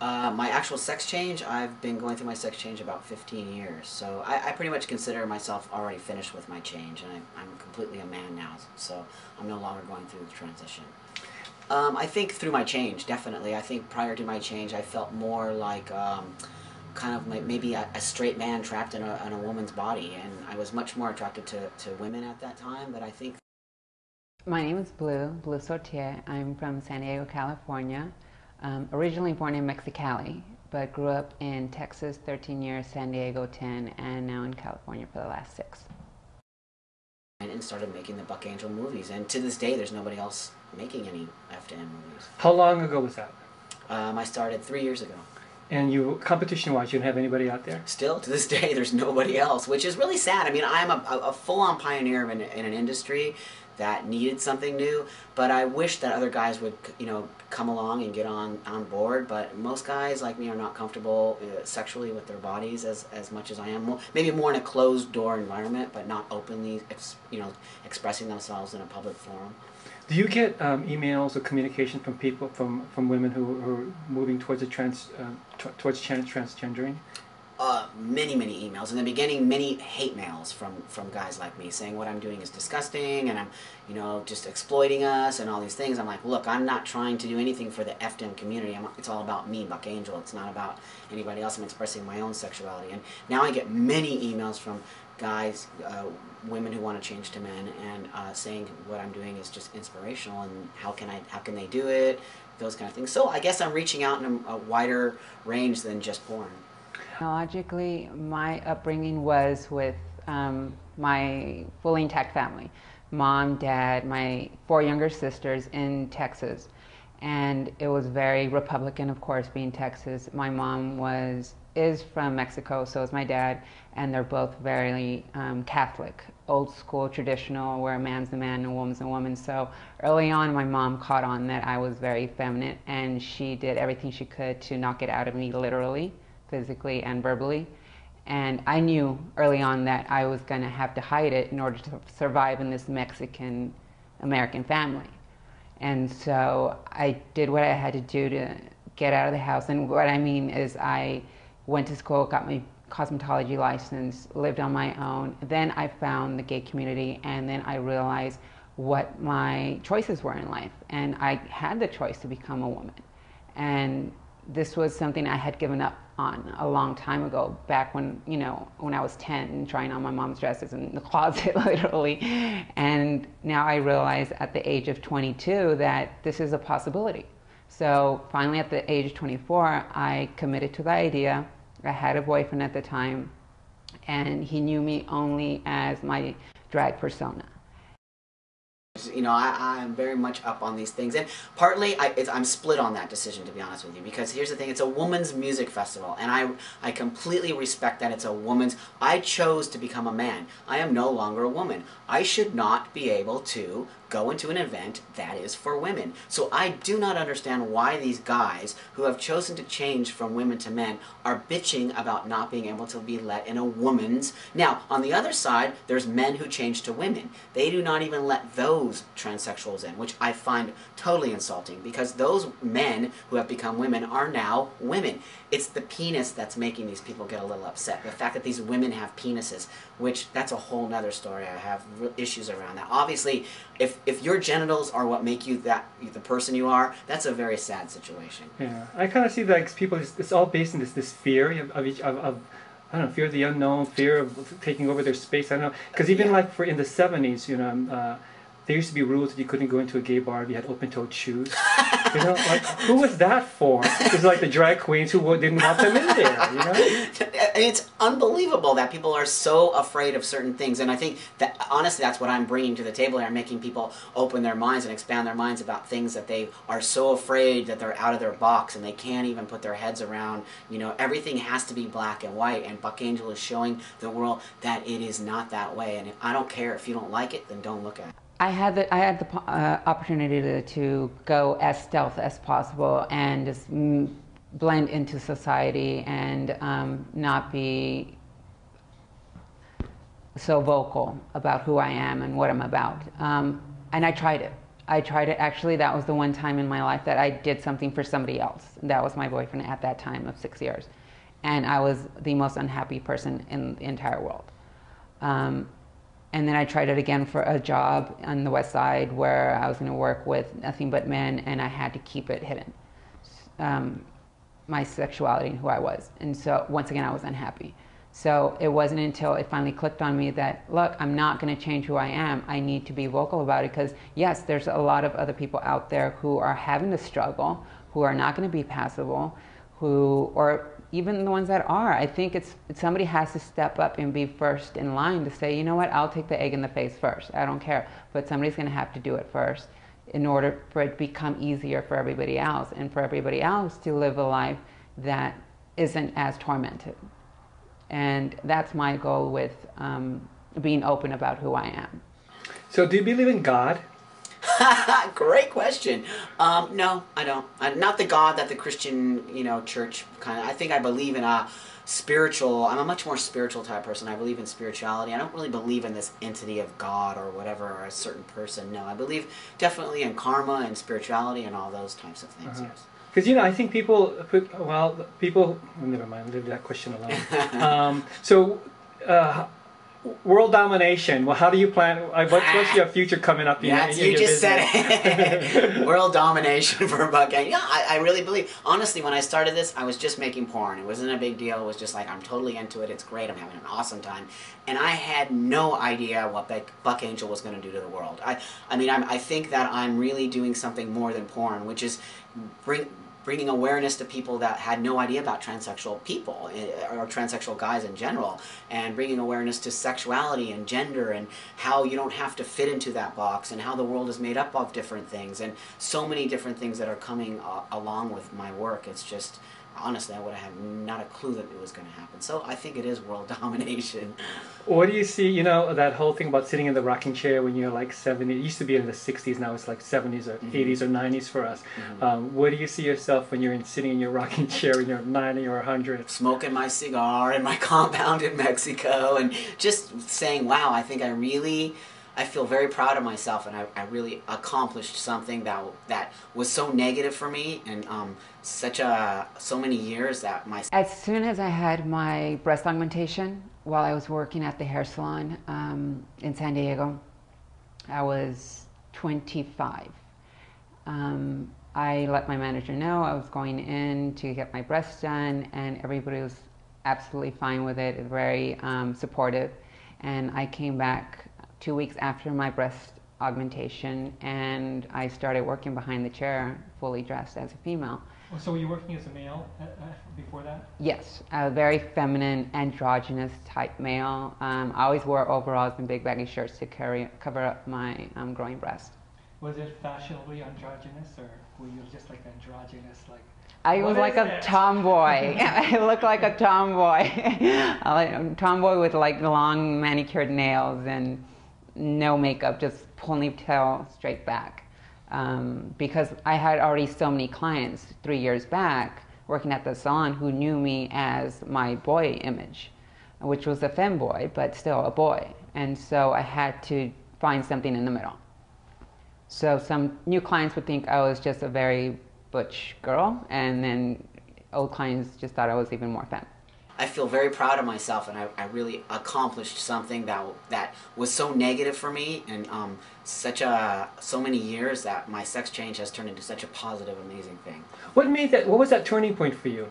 My actual sex change, I've been going through my sex change about 15 years. So I pretty much consider myself already finished with my change, and I'm completely a man now, so I'm no longer going through the transition. I think through my change, definitely. I think prior to my change, I felt more like kind of maybe a straight man trapped in a woman's body, and I was much more attracted to women at that time, but I think. My name is Blue Soltier. I'm from San Diego, California. Originally born in Mexicali, but grew up in Texas 13 years, San Diego 10, and now in California for the last 6. And started making the Buck Angel movies, and to this day, there's nobody else making any FDM movies. How long ago was that? I started 3 years ago. And you, competition-wise, you don't have anybody out there? Still, to this day, there's nobody else, which is really sad. I mean, I'm a full-on pioneer in an industry that needed something new, but I wish that other guys would, come along and get on board, but most guys like me are not comfortable sexually with their bodies as much as I am. Maybe more in a closed-door environment, but not openly, expressing themselves in a public forum. Do you get emails or communication from people, from women who are moving towards towards transgendering? Many emails. In the beginning, many hate mails from guys like me saying what I'm doing is disgusting and I'm, just exploiting us and all these things. I'm like, look, I'm not trying to do anything for the FDM community. It's all about me, Buck Angel. It's not about anybody else. I'm expressing my own sexuality. And now I get many emails from guys, women who want to change to men and saying what I'm doing is just inspirational and how can they do it, those kind of things. So I guess I'm reaching out in a wider range than just porn. Logically, my upbringing was with my fully intact family. Mom, dad, my 4 younger sisters in Texas. And it was very Republican, of course, being Texas. My mom is from Mexico, so is my dad, and they're both very Catholic, old school, traditional, where a man's a man and a woman's a woman. So early on, my mom caught on that I was very feminine, and she did everything she could to knock it out of me, literally, physically and verbally. And I knew early on that I was going to have to hide it in order to survive in this Mexican-American family. And so I did what I had to do to get out of the house. And what I mean is I went to school, got my cosmetology license, lived on my own. Then I found the gay community, and then I realized what my choices were in life. And I had the choice to become a woman. And this was something I had given up on a long time ago, back when, when I was 10 and trying on my mom's dresses in the closet, literally. And now I realize at the age of 22 that this is a possibility. So finally at the age of 24, I committed to the idea. I had a boyfriend at the time, and he knew me only as my drag persona. I'm very much up on these things, and partly I'm split on that decision, to be honest with you, because here's the thing, it's a woman's music festival, and I completely respect that it's a woman's. I chose to become a man. I am no longer a woman. I should not be able to go into an event that is for women. So I do not understand why these guys who have chosen to change from women to men are bitching about not being able to be let in a woman's. Now, on the other side, there's men who change to women. They do not even let those transsexuals in, which I find totally insulting, because those men who have become women are now women. It's the penis that's making these people get a little upset. The fact that these women have penises, which that's a whole nother story. I have issues around that. Obviously, if your genitals are what make you the person you are, that's a very sad situation. Yeah, I kind of see like people. It's all based on this fear of I don't know, fear of the unknown, fear of taking over their space. I don't know, because even like in the 70s, there used to be rules that you couldn't go into a gay bar if you had open-toed shoes. Like, who was that for? It was like the drag queens who didn't want them in there, It's unbelievable that people are so afraid of certain things, and I think that, honestly, that's what I'm bringing to the table here, making people open their minds and expand their minds about things that they are so afraid that they're out of their box and they can't even put their heads around. Everything has to be black and white, and Buck Angel is showing the world that it is not that way, and I don't care if you don't like it, then don't look at it. I had the opportunity to go as stealth as possible and just blend into society and not be so vocal about who I am and what I'm about. And I tried it. I tried to, actually, that was the one time in my life that I did something for somebody else. That was my boyfriend at that time of 6 years. And I was the most unhappy person in the entire world. And then I tried it again for a job on the West Side where I was going to work with nothing but men, and I had to keep it hidden, my sexuality and who I was. And so once again, I was unhappy. So it wasn't until it finally clicked on me that, look, I'm not going to change who I am. I need to be vocal about it, because yes, there's a lot of other people out there who are having to struggle, who are not going to be passable, or even the ones that are. I think somebody has to step up and be first in line to say, you know what, I'll take the egg in the face first. I don't care. But somebody's going to have to do it first in order for it to become easier for everybody else, and for everybody else to live a life that isn't as tormented. And that's my goal with being open about who I am. So do you believe in God? Great question. No, I don't. Not the God that the Christian, church kind of. I think I believe in a spiritual. I'm a much more spiritual type person. I believe in spirituality. I don't really believe in this entity of God or whatever, or a certain person. No, I believe definitely in karma and spirituality and all those types of things. Yes. Because I think people never mind, leave that question alone. World domination. Well, how do you plan? What's your future coming up? You just said it. World domination for $1. Yeah, I really believe. Honestly, when I started this, I was just making porn. It wasn't a big deal. It was just like, I'm totally into it. It's great. I'm having an awesome time. And I had no idea what Buck Angel was going to do to the world. I think that I'm really doing something more than porn, which is bringing awareness to people that had no idea about transsexual people, or transsexual guys in general, and bringing awareness to sexuality and gender, and how you don't have to fit into that box, and how the world is made up of different things, and so many different things that are coming along with my work. It's just, honestly, I would have had not a clue that it was going to happen. So I think it is world domination. What do you see, that whole thing about sitting in the rocking chair when you're like 70, it used to be in the 60s, now it's like 70s or 80s or 90s for us. Where do you see yourself when you're sitting in your rocking chair when you're 90 or 100? Smoking my cigar in my compound in Mexico, and just saying, wow, I think I feel very proud of myself, and I really accomplished something that was so negative for me, and so many years that my... As soon as I had my breast augmentation, while I was working at the hair salon in San Diego, I was 25. I let my manager know I was going in to get my breasts done, and everybody was absolutely fine with it, very supportive. And I came back 2 weeks after my breast augmentation, and I started working behind the chair, fully dressed as a female. So were you working as a male before that? Yes, a very feminine, androgynous type male. I always wore overalls and big baggy shirts to cover up my growing breast. Was it fashionably androgynous, or were you just like androgynous, like... I was like a tomboy. I looked like a tomboy. A tomboy with like long manicured nails and no makeup, just ponytail straight back. Because I had already so many clients 3 years back working at the salon who knew me as my boy image, which was a femboy, but still a boy. And so I had to find something in the middle. So some new clients would think I was just a very butch girl, and then old clients just thought I was even more femme. I feel very proud of myself, and I really accomplished something that was so negative for me, and so many years that my sex change has turned into such a positive, amazing thing. What was that turning point for you?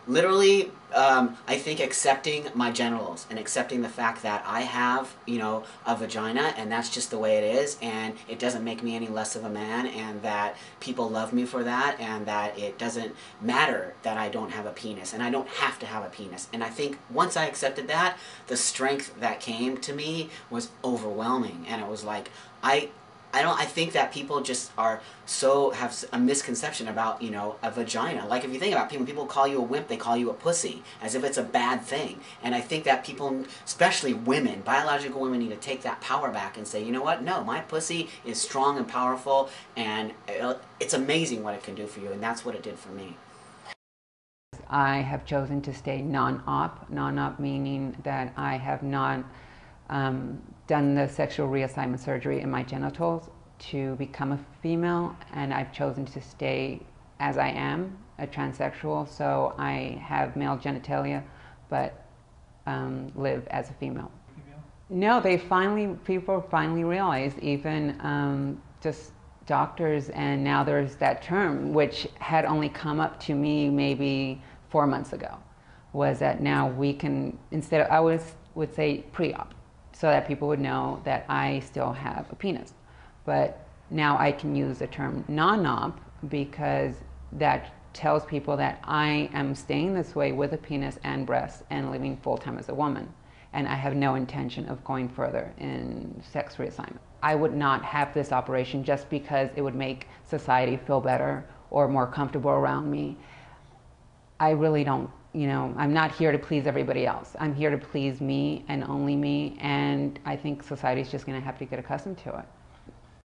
Literally, I think accepting my genitals and accepting the fact that I have, a vagina, and that's just the way it is, and it doesn't make me any less of a man, and that people love me for that, and that it doesn't matter that I don't have a penis, and I don't have to have a penis. And I think once I accepted that, the strength that came to me was overwhelming, and it was like, I think that people just have a misconception about, a vagina. Like, if you think about it, when people call you a wimp, they call you a pussy, as if it's a bad thing. And I think that people, especially women, biological women, need to take that power back and say, you know what, no, my pussy is strong and powerful, and it's amazing what it can do for you, and that's what it did for me. I have chosen to stay non-op, meaning that I have not done the sexual reassignment surgery in my genitals to become a female, and I've chosen to stay as I am, a transsexual. So I have male genitalia, but live as a female. No, people finally realized, even just doctors, and now there's that term, which had only come up to me maybe 4 months ago, was that now we can, instead of, would say pre-op, so that people would know that I still have a penis. But now I can use the term non-op, because that tells people that I am staying this way with a penis and breasts and living full-time as a woman. And I have no intention of going further in sex reassignment. I would not have this operation just because it would make society feel better or more comfortable around me. I really don't, I'm not here to please everybody else. I'm here to please me and only me, and I think society's just gonna have to get accustomed to it.